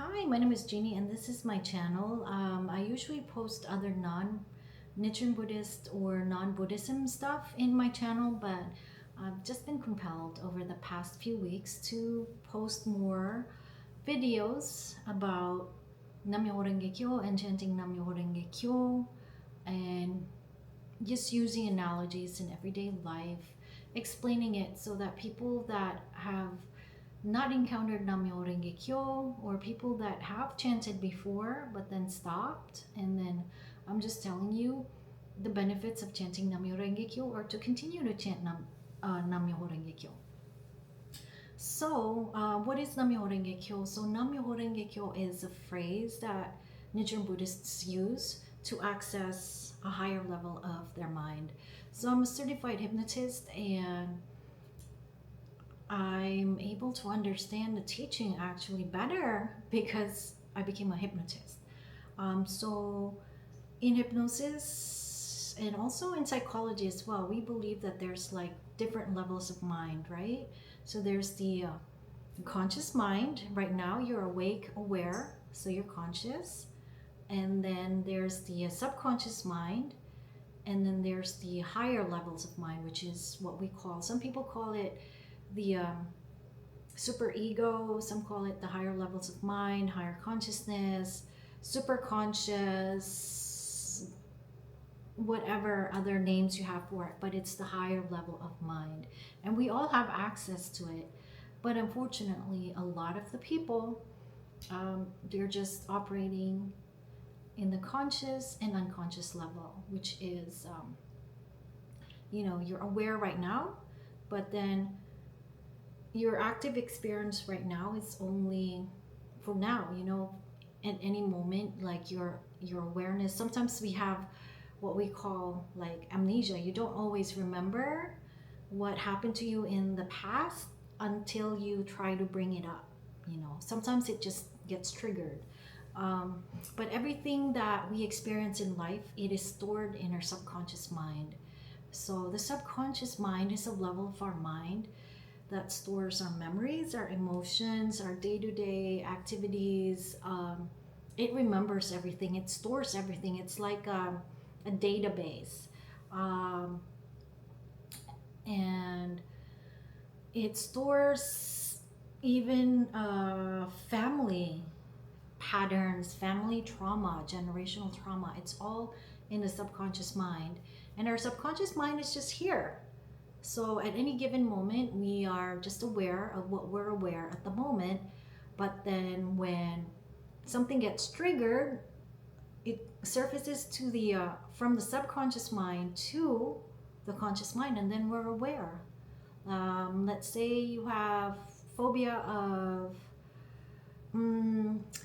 Hi, my name is Jeannie, and this is my channel. I usually post other non-Nichiren Buddhist or non-Buddhism stuff in my channel, but I've just been compelled over the past few weeks to post more videos about Nam-myoho Renge Kyo and chanting Nam-myoho Renge Kyo and just using analogies in everyday life, explaining it so that people that have not encountered Nam-myoho Renge Kyo or people that have chanted before but then stopped, and then I'm just telling you the benefits of chanting Nam-myoho Renge Kyo or to continue to chant Nam-myoho Renge Kyo. So, what is Nam-myoho Renge Kyo? So, Nam-myoho Renge Kyo is a phrase that Nichiren Buddhists use to access a higher level of their mind. So, I'm a certified hypnotist, and I'm able to understand the teaching actually better because I became a hypnotist. So, in hypnosis and also in psychology as well, we believe that there's like different levels of mind, right? So there's the conscious mind. Right now, you're awake, aware, so you're conscious. And then there's the subconscious mind. And then there's the higher levels of mind, which is what we call, some people call it the super ego, some call it the higher levels of mind, higher consciousness, super conscious, whatever other names you have for it, but it's the higher level of mind. And we all have access to it. But unfortunately, a lot of the people, they're just operating in the conscious and unconscious level, which is, you're aware right now, but then your active experience right now is only for now, at any moment, like your awareness. Sometimes we have what we call like amnesia. You don't always remember what happened to you in the past until you try to bring it up. Sometimes it just gets triggered. But everything that we experience in life, it is stored in our subconscious mind. So the subconscious mind is a level of our mind that stores our memories, our emotions, our day-to-day activities. It remembers everything. It stores everything. It's like a database. And it stores even family patterns, family trauma, generational trauma. It's all in the subconscious mind. And our subconscious mind is just here. So at any given moment, we are just aware of what we're aware at the moment. But then when something gets triggered, it surfaces to the from the subconscious mind to the conscious mind, and then we're aware. Let's say you have phobia of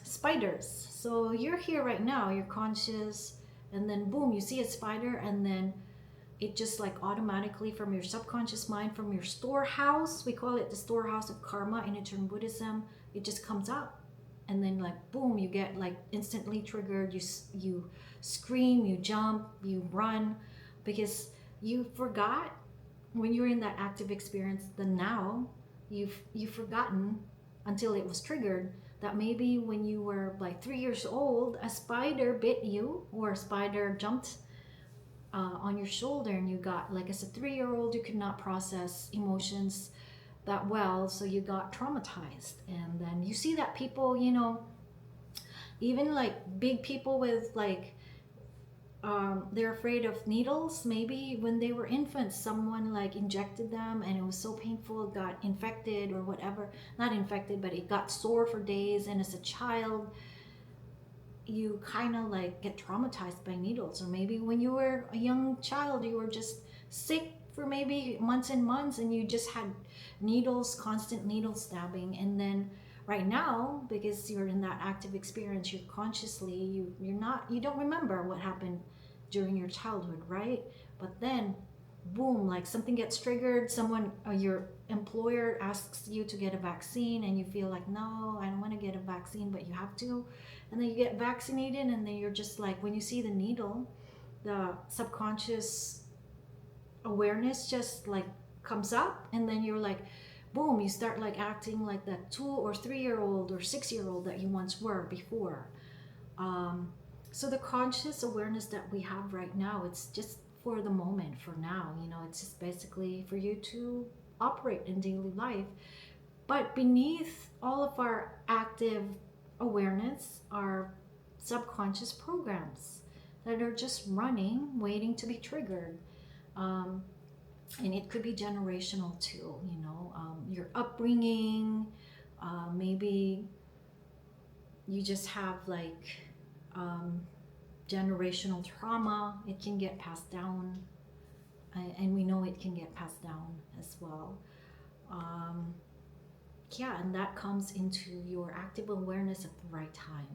spiders. So you're here right now, you're conscious, and then boom, you see a spider, and then it just like automatically from your subconscious mind, from your storehouse, we call it the storehouse of karma in Nichiren Buddhism, it just comes up. And then like boom, you get like instantly triggered, you scream, you jump, you run, because you forgot when you're in that active experience, the now, you've forgotten until it was triggered that maybe when you were like 3 years old, a spider bit you, or a spider jumped on your shoulder, and you got, like, as a 3-year-old, you could not process emotions that well, so you got traumatized. And then you see that people, even like big people with like they're afraid of needles. Maybe when they were infants, someone like injected them and it was so painful, it got infected or whatever. Not infected, but it got sore for days. And as a child, you kind of like get traumatized by needles. Or maybe when you were a young child, you were just sick for maybe months and months, and you just had needles, constant needle stabbing. And then right now, because you're in that active experience, you're consciously, you don't remember what happened during your childhood, right? But then boom, like something gets triggered, someone, your employer asks you to get a vaccine, and you feel like, no, I don't want to get a vaccine, but you have to. And then you get vaccinated, and then you're just like, when you see the needle, the subconscious awareness just like comes up, and then you're like, boom, you start like acting like that 2 or 3 year old or 6 year old that you once were before. um, so the conscious awareness that we have right now, it's just for the moment, for now, it's just basically for you to operate in daily life. But beneath all of our active awareness are subconscious programs that are just running, waiting to be triggered. Um, and it could be generational too, your upbringing. Maybe you just have like um, generational trauma. It can get passed down, and we know it can get passed down as well. Um, yeah, and that comes into your active awareness at the right time.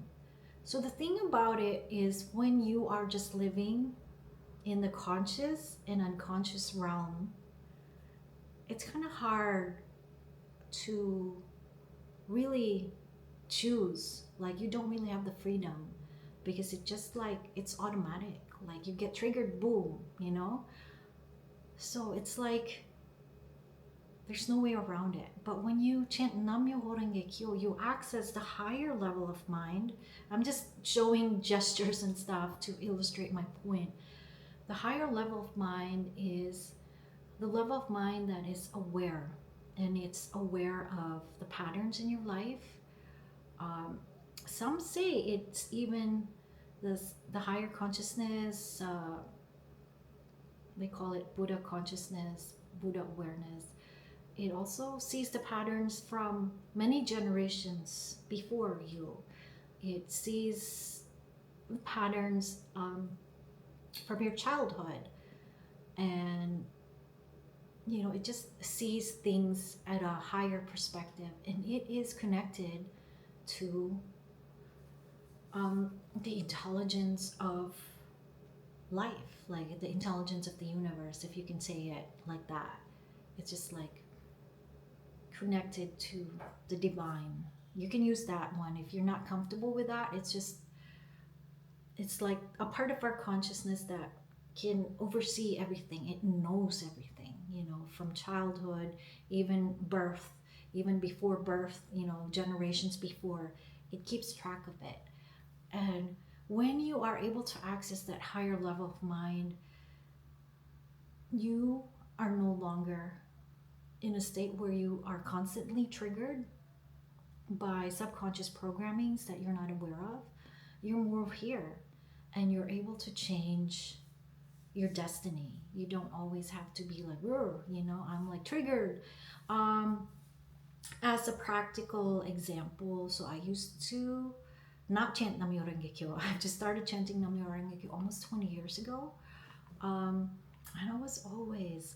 So the thing about it is, when you are just living in the conscious and unconscious realm, it's kind of hard to really choose. Like, you don't really have the freedom, because it just like, it's automatic. Like, you get triggered, boom. So it's like there's no way around it. But when you chant Nam Myoho Renge Kyo, you access the higher level of mind. I'm just showing gestures and stuff to illustrate my point. The higher level of mind is the level of mind that is aware, and it's aware of the patterns in your life. Um, some say it's even the higher consciousness. They call it Buddha consciousness, Buddha awareness. It also sees the patterns from many generations before you. It sees the patterns from your childhood. And, it just sees things at a higher perspective. And it is connected to the intelligence of life, like the intelligence of the universe, if you can say it like that. It's just like connected to the divine. You can use that one. If you're not comfortable with that, it's like a part of our consciousness that can oversee everything. It knows everything, from childhood, even birth, even before birth, generations before. It keeps track of it. And when you are able to access that higher level of mind, you are no longer in a state where you are constantly triggered by subconscious programmings that you're not aware of. You're more here, and you're able to change your destiny. You don't always have to be like, I'm like triggered. As a practical example, so I used to not chant Nam-myoho Renge Kyo. I just started chanting Nam-myoho Renge Kyo almost 20 years ago. And I was always,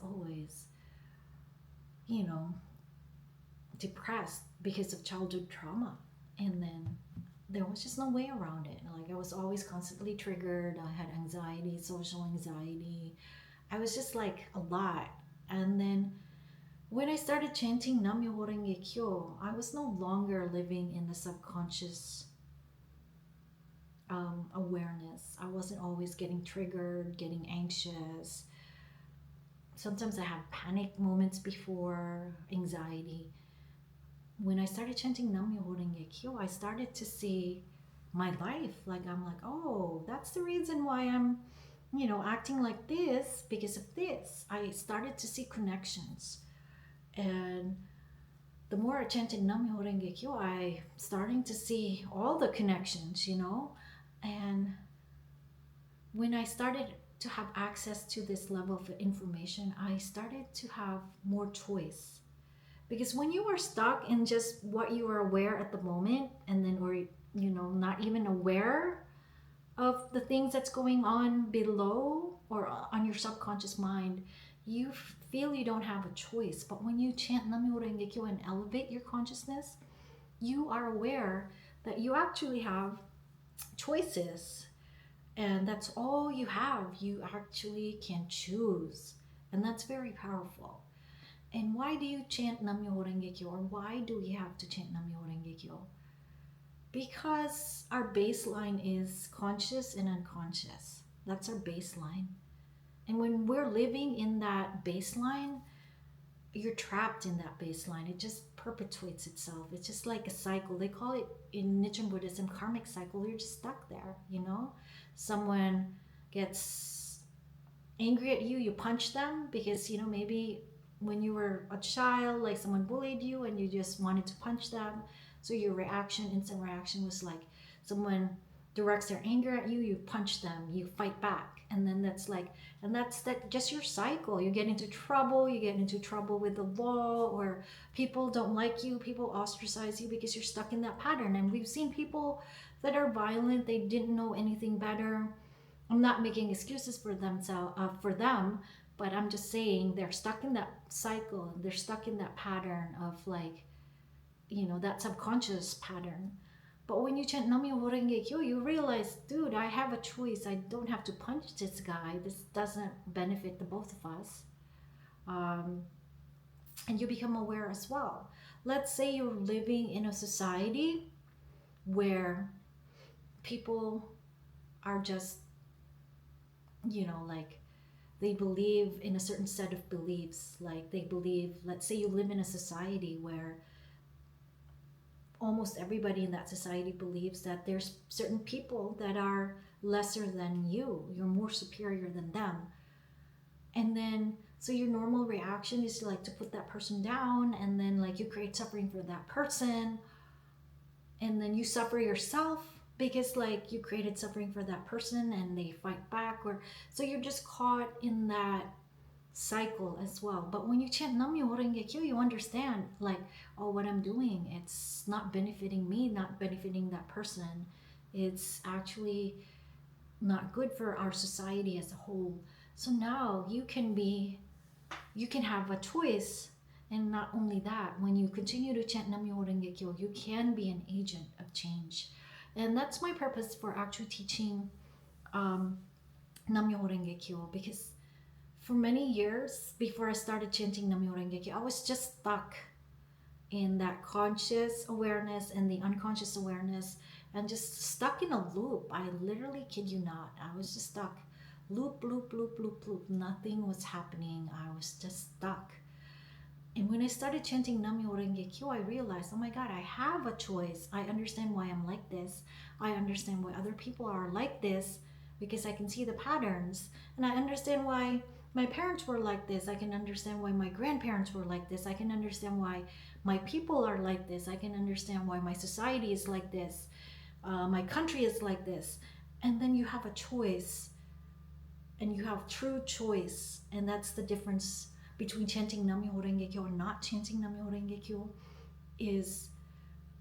depressed because of childhood trauma. And then there was just no way around it. Like, I was always constantly triggered. I had anxiety, social anxiety. I was just like a lot. And then when I started chanting Nam-myoho Renge Kyo, I was no longer living in the subconscious awareness. I wasn't always getting triggered, getting anxious. Sometimes I have panic moments before, anxiety. When I started chanting Nam-myoho Renge Kyo, I started to see my life. Like, I'm like, oh, that's the reason why I'm, acting like this, because of this. I started to see connections. And the more I chanted Nam-myoho Renge Kyo, I starting to see all the connections, And when I started to have access to this level of information, I started to have more choice. Because when you are stuck in just what you are aware at the moment, and then, or, not even aware of the things that's going on below or on your subconscious mind, you feel you don't have a choice. But when you chant Nam-myoho Renge Kyo and elevate your consciousness, you are aware that you actually have choices. And that's all you have. You actually can choose. And that's very powerful. And why do you chant Nam-myoho Renge Kyo? Or why do we have to chant Nam-myoho Renge Kyo? Because our baseline is conscious and unconscious. That's our baseline. And when we're living in that baseline, you're trapped in that baseline. It just perpetuates itself. It's just like a cycle. They call it in Nichiren Buddhism karmic cycle. You're just stuck there, you know? Someone gets angry at you, you punch them because, you know, maybe when you were a child, like someone bullied you and you just wanted to punch them. So your reaction, instant reaction was like someone directs their anger at you, you punch them, you fight back. And then that's like, and that's that just your cycle. You get into trouble, you get into trouble with the law, or people don't like you, people ostracize you because you're stuck in that pattern. And we've seen people that are violent, they didn't know anything better. I'm not making excuses for them, for them, but I'm just saying they're stuck in that cycle. They're stuck in that pattern of like, you know, that subconscious pattern. But when you chant Nam-myoho Renge Kyo, you realize, dude, I have a choice. I don't have to punch this guy. This doesn't benefit the both of us. And you become aware as well. Let's say you're living in a society where people are just, you know, like they believe in a certain set of beliefs. Like they believe, let's say you live in a society where almost everybody in that society believes that there's certain people that are lesser than you. You're more superior than them. And then, so your normal reaction is like to put that person down, and then like you create suffering for that person. And then you suffer yourself because like you created suffering for that person and they fight back, or so you're just caught in that cycle as well. But when you chant Nam-myoho Renge Kyo, you understand like, oh, what I'm doing, it's not benefiting me, not benefiting that person. It's actually not good for our society as a whole. So now you can have a choice. And not only that, when you continue to chant Nam-myoho Renge Kyo, you can be an agent of change. And that's my purpose for actually teaching Nam-myoho Renge Kyo, because for many years before I started chanting Nam-myoho Renge Kyo, I was just stuck in that conscious awareness and the unconscious awareness, and just stuck in a loop. I literally kid you not. I was just stuck. Loop, loop, loop, loop, loop. Nothing was happening. I was just stuck. And when I started chanting Nam-myoho Renge Kyo, I realized, oh my God, I have a choice. I understand why I'm like this. I understand why other people are like this, because I can see the patterns. And I understand why my parents were like this. I can understand why my grandparents were like this. I can understand why my people are like this. I can understand why my society is like this. My country is like this. And then you have a choice, and you have true choice. And that's the difference between chanting Nam-myoho Renge Kyo and not chanting Nam-myoho Renge Kyo. Is,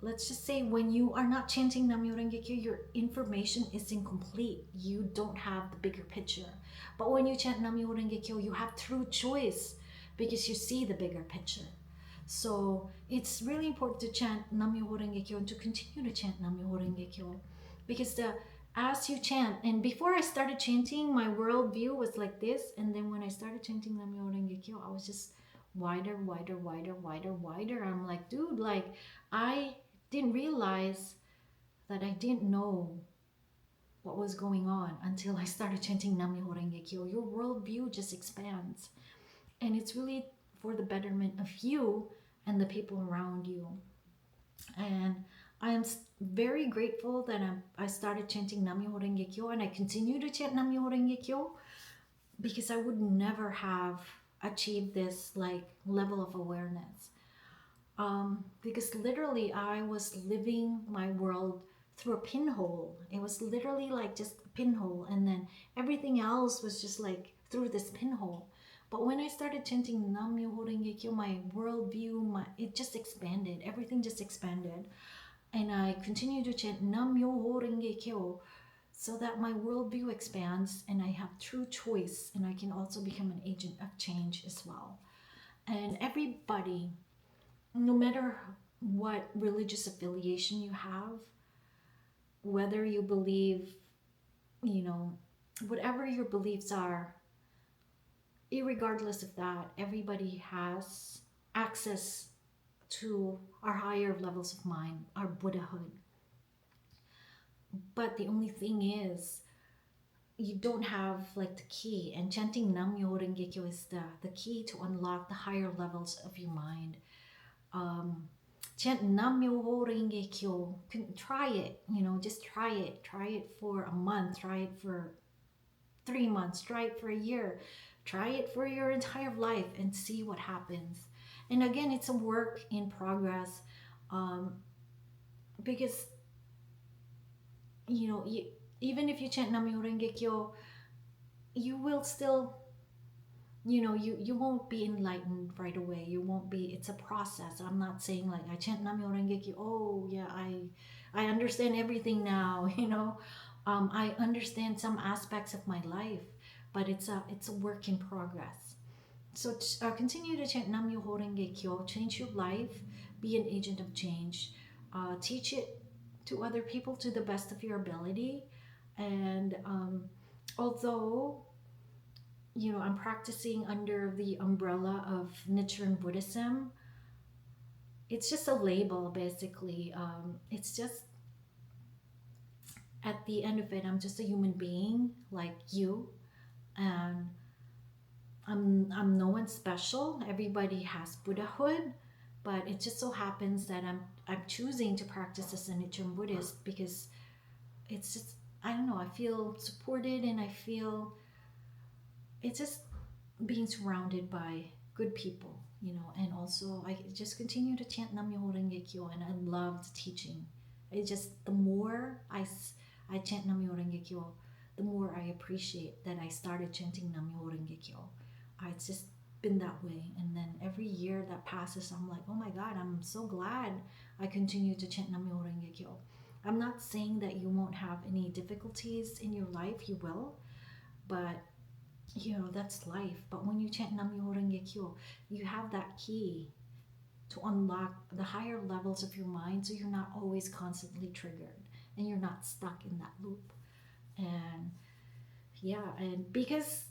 let's just say, when you are not chanting Nam-myoho Renge Kyo, your information is incomplete. You don't have the bigger picture. But when you chant Nam-myoho Renge Kyo, you have true choice because you see the bigger picture. So it's really important to chant Nam-myoho Renge Kyo and to continue to chant Nam-myoho Renge Kyo, because as you chant, and before I started chanting, my worldview was like this, and then when I started chanting Nam-myoho Renge Kyo, I was just wider, wider, wider, wider, wider. I'm like, dude, like I didn't realize that I didn't know what was going on until I started chanting Nam-myoho Renge Kyo. Your worldview just expands, and it's really for the betterment of you and the people around you. And I am very grateful that I started chanting Nam-myoho Renge Kyo, and I continue to chant Nam-myoho Renge Kyo, because I would never have achieved this like level of awareness. Because literally I was living my world through a pinhole. It was literally like just a pinhole, and then everything else was just like through this pinhole. But when I started chanting Nam-myoho Renge Kyo, my worldview, it just expanded. Everything just expanded. And I continue to chant Nam-myoho Renge Kyo so that my worldview expands and I have true choice, and I can also become an agent of change as well. And everybody, no matter what religious affiliation you have, whether you believe, you know, whatever your beliefs are, irregardless of that, everybody has access to our higher levels of mind, our Buddhahood. But the only thing is, you don't have like the key, and chanting Nam Myoho Renge Kyo is the key to unlock the higher levels of your mind. um, Chant Nam Myoho Renge Kyo. Try it, just try it. Try it for a month. Try it for 3 months. Try it for a year. Try it for your entire life and see what happens. And again, it's a work in progress, um, because even if you chant Nam Myoho Renge Kyo, you will still you won't be enlightened right away. You won't be. It's a process. I'm not saying like I chant Nam Myoho Renge Kyo, oh yeah, I understand everything now. I understand some aspects of my life, but it's a work in progress. So continue to chant Nam Myoho Renge Kyo. Change your life. Be an agent of change. Teach it to other people to the best of your ability. And although I'm practicing under the umbrella of Nichiren Buddhism. It's just a label, basically. It's just at the end of it, I'm just a human being like you, and I'm no one special. Everybody has Buddhahood, but it just so happens that I'm choosing to practice as a Nichiren Buddhist because it's just, I don't know. I feel supported, and I feel it's just being surrounded by good people, and also I just continue to chant Nam Myoho Renge Kyo, and I loved teaching. It just, the more I chant Nam Myoho Renge Kyo, the more I appreciate that I started chanting Nam Myoho Renge Kyo. It's just been that way, and then every year that passes, I'm like, oh my God, I'm so glad I continue to chant Nam Myoho Renge Kyo. I'm not saying that you won't have any difficulties in your life, you will, but that's life. But when you chant Nam Myoho Renge Kyo, you have that key to unlock the higher levels of your mind, so you're not always constantly triggered and you're not stuck in that loop. And yeah, and because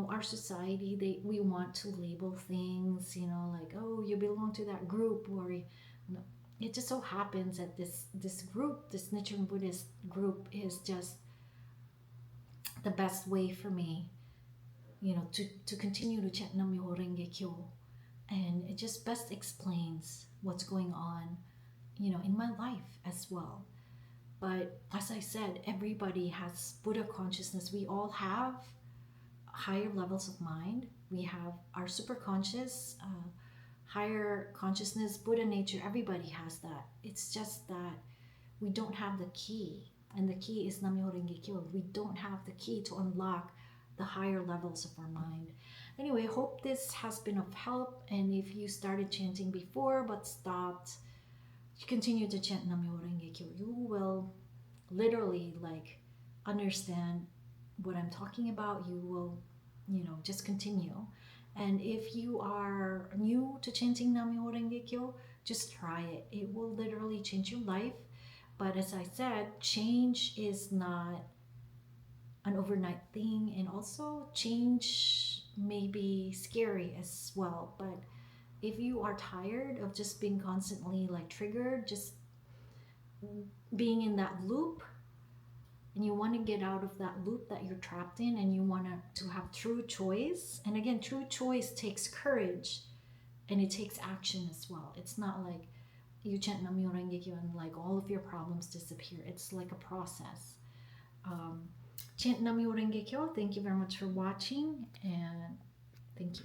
our society, we want to label things, like, oh, you belong to that group, or it just so happens that this group, this Nichiren Buddhist group, is just the best way for me to continue to chant Nam Myoho Renge Kyo. And it just best explains what's going on, in my life as well. But as I said, everybody has Buddha consciousness. We all have higher levels of mind. We have our superconscious, higher consciousness, Buddha nature. Everybody has that. It's just that we don't have the key. And the key is Nam Myoho Renge Kyo. We don't have the key to unlock the higher levels of our mind. Anyway, hope this has been of help. And if you started chanting before but stopped, you continue to chant Nam Myoho Renge Kyo, you will literally understand what I'm talking about. You will, just continue. And if you are new to chanting Nam Myoho Renge Kyo, just try it. It will literally change your life. But as I said, change is not an overnight thing, and also change may be scary as well. But if you are tired of just being constantly triggered, just being in that loop, and you want to get out of that loop that you're trapped in, and you want to have true choice. And again, true choice takes courage, and it takes action as well. It's not like you chant Nam Myoho Renge Kyo and all of your problems disappear. It's like a process. Chant Nam Myoho Renge Kyo. Thank you very much for watching, and thank you.